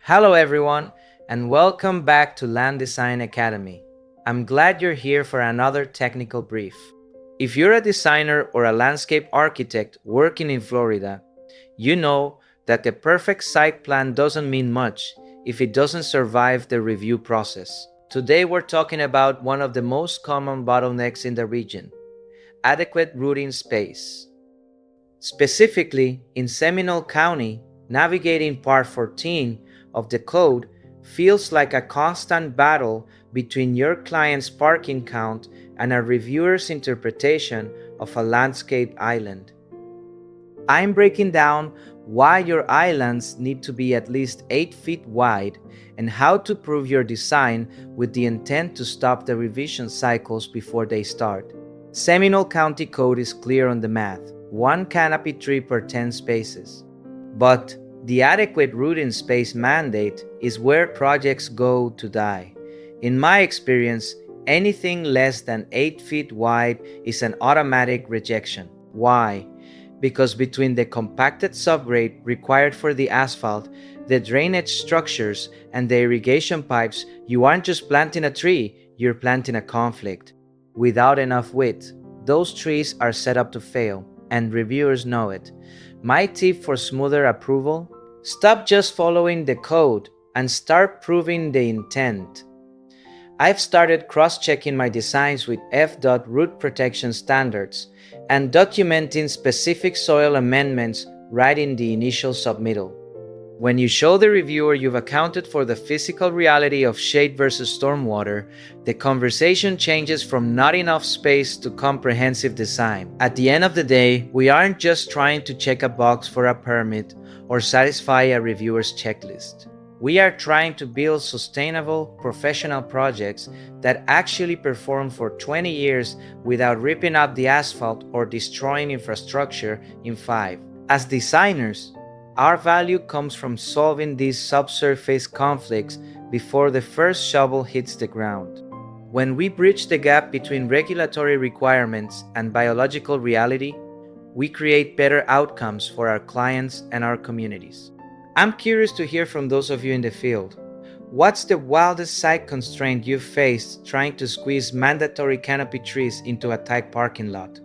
Hello everyone, and welcome back to Land Design Academy. I'm glad you're here for another technical brief. If you're a designer or a landscape architect working in Florida, you know that the perfect site plan doesn't mean much if it doesn't survive the review process. Today we're talking about one of the most common bottlenecks in the region: adequate routing space. Specifically, in Seminole County, navigating Part 14 of the code feels like a constant battle between your client's parking count and a reviewer's interpretation of a landscape island. I'm breaking down why your islands need to be at least 8 feet wide and how to prove your design with the intent to stop the revision cycles before they start. Seminole County code is clear on the math: one canopy tree per 10 spaces. But the adequate routing space mandate is where projects go to die. In my experience, anything less than 8 feet wide is an automatic rejection. Why? Because between the compacted subgrade required for the asphalt, the drainage structures, and the irrigation pipes, you aren't just planting a tree, you're planting a conflict. Without enough width, those trees are set up to fail, and reviewers know it. My tip for smoother approval: stop just following the code and start proving the intent. I've started cross-checking my designs with FDOT root protection standards and documenting specific soil amendments right in the initial submittal. When you show the reviewer you've accounted for the physical reality of shade versus stormwater, the conversation changes from not enough space to comprehensive design. At the end of the day, we aren't just trying to check a box for a permit or satisfy a reviewer's checklist. We are trying to build sustainable, professional projects that actually perform for 20 years without ripping up the asphalt or destroying infrastructure in 5. As designers, our value comes from solving these subsurface conflicts before the first shovel hits the ground. When we bridge the gap between regulatory requirements and biological reality, we create better outcomes for our clients and our communities. I'm curious to hear from those of you in the field. What's the wildest site constraint you've faced trying to squeeze mandatory canopy trees into a tight parking lot?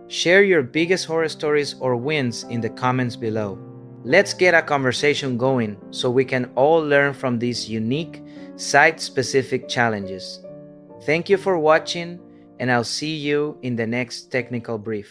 Share your biggest horror stories or wins in the comments below. Let's get a conversation going so we can all learn from these unique, site-specific challenges. Thank you for watching, and I'll see you in the next technical brief.